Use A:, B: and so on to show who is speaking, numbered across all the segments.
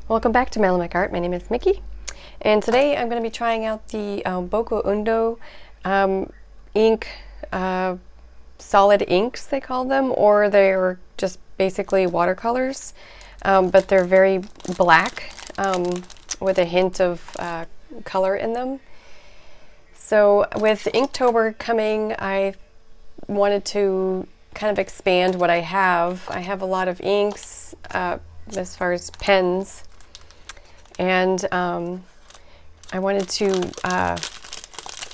A: Welcome back to Melamic Art. My name is Mickey, and today I'm going to be trying out the Boku-undo ink, solid inks they call them, or they're just basically watercolors, but they're very black with a hint of color in them. So with Inktober coming, I wanted to kind of expand what I have. I have a lot of inks as far as pens, and I wanted to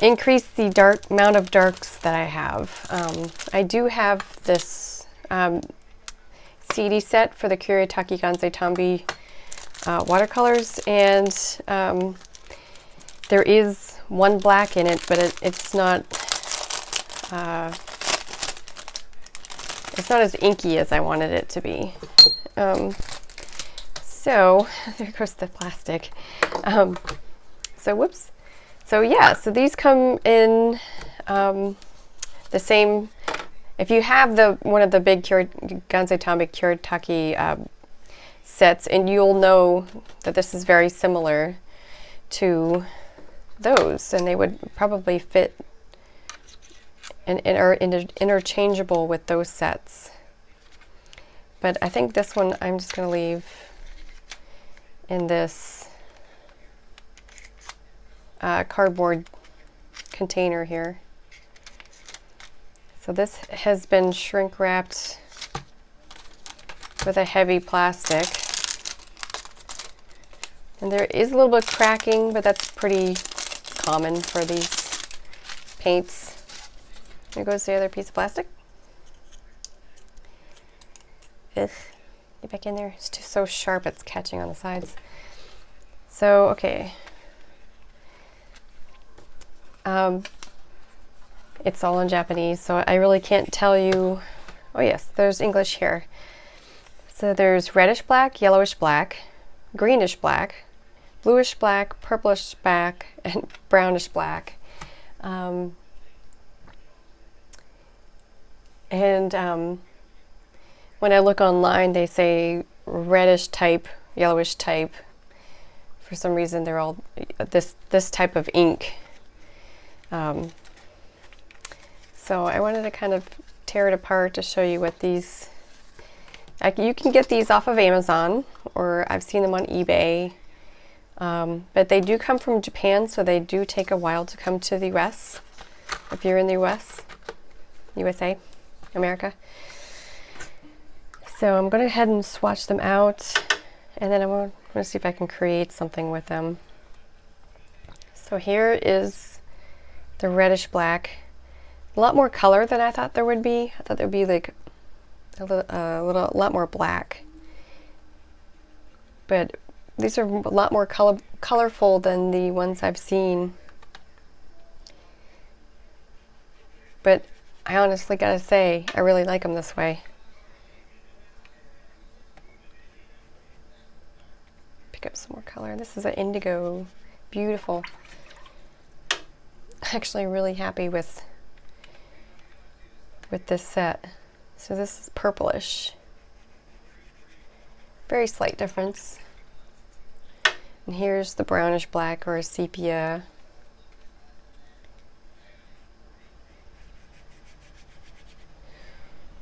A: increase the amount of darks that I have. I do have this CD set for the Kuretake Gansei Tambi watercolors, and there is one black in it, but it's not as inky as I wanted it to be. So there goes the plastic. Whoops. So yeah, so these come in the same. If you have one of the big Gansei Tambi Kuretake sets, and you'll know that this is very similar to those, and they would probably fit and are interchangeable with those sets. But I think this one I'm just going to leave in this cardboard container here. So this has been shrink wrapped with a heavy plastic, and there is a little bit of cracking, but that's pretty common for these paints. There goes the other piece of plastic. Ugh. Get back in there. It's just so sharp it's catching on the sides. So, okay. It's all in Japanese, so I really can't tell you. Oh yes, there's English here. So there's reddish black, yellowish black, greenish black, bluish black, purplish black, and brownish black. When I look online, they say reddish type, yellowish type. For some reason, they're all this type of ink. So I wanted to kind of tear it apart to show you what these. You can get these off of Amazon, or I've seen them on eBay. But they do come from Japan, so they do take a while to come to the US. If you're in the US, USA, America. So I'm going to go ahead and swatch them out, and then I'm going to see if I can create something with them. So here is the reddish black. A lot more color than I thought there would be. I thought there would be like a lot more black. But these are a lot more colorful than the ones I've seen. But I honestly gotta say, I really like them this way. Pick up some more color. This is an indigo. Beautiful. Actually really happy with this set. So this is purplish. Very slight difference. And here's the brownish black, or a sepia.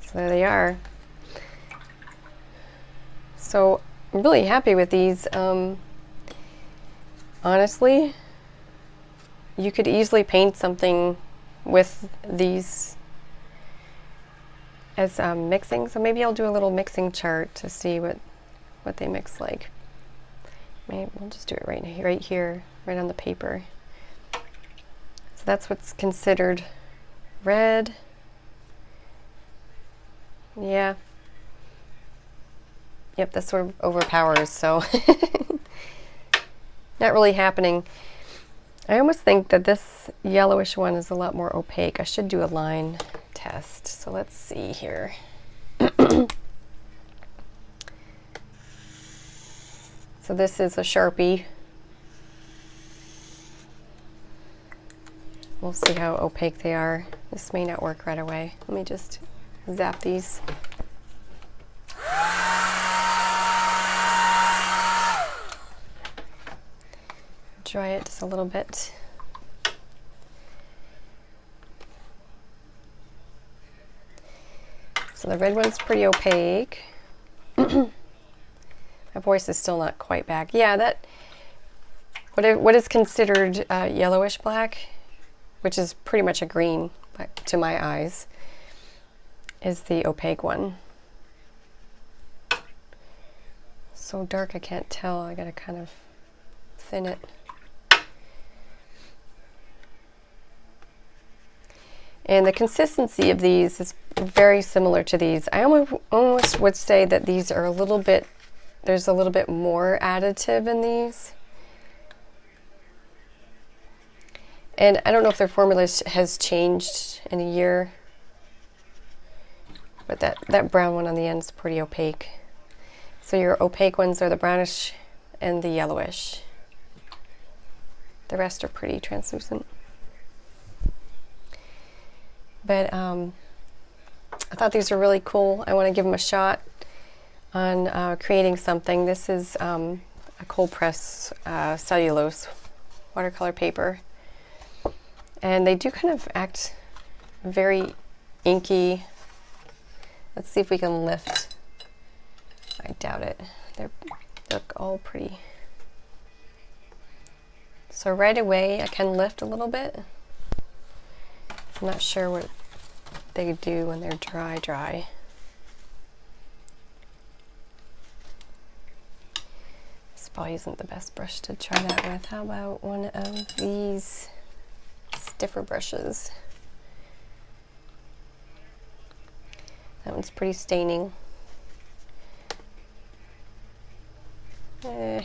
A: So there they are. So I'm really happy with these. Honestly, you could easily paint something with these as mixing. So maybe I'll do a little mixing chart to see what they mix like. Maybe we'll just do it right here, right on the paper. So that's what's considered red. Yeah. Yep, that sort of overpowers, so not really happening. I almost think that this yellowish one is a lot more opaque. I should do a line test. So let's see here. So this is a Sharpie. We'll see how opaque they are. This may not work right away. Let me just zap these. dry it just a little bit. So the red one's pretty opaque. My voice is still not quite back. Yeah, that what is considered yellowish black, which is pretty much a green to my eyes, is the opaque one. So dark I can't tell. I gotta kind of thin it. And the consistency of these is very similar to these. I almost would say that these are a little bit, there's a little bit more additive in these. And I don't know if their formula has changed in a year, but that brown one on the end is pretty opaque. So your opaque ones are the brownish and the yellowish. The rest are pretty translucent. But I thought these were really cool. I want to give them a shot on creating something. This is a cold press cellulose watercolor paper. And they do kind of act very inky. Let's see if we can lift. I doubt it. They look all pretty. So right away I can lift a little bit. I'm not sure what they do when they're dry. This probably isn't the best brush to try that with. How about one of these stiffer brushes? That one's pretty staining. That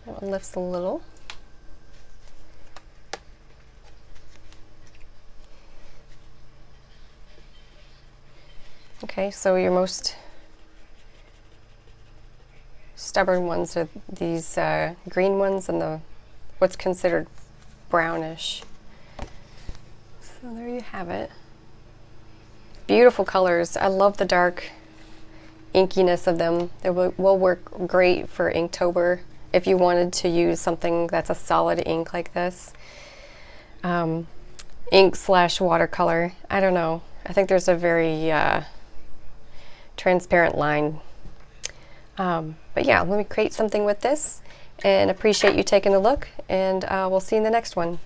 A: one lifts a little. Okay, so your most stubborn ones are these green ones and what's considered brownish. So there you have it. Beautiful colors. I love the dark inkiness of them. They will work great for Inktober if you wanted to use something that's a solid ink like this. Ink / watercolor. I don't know. I think there's a very transparent line. But yeah, let me create something with this and appreciate you taking a look, and we'll see you in the next one.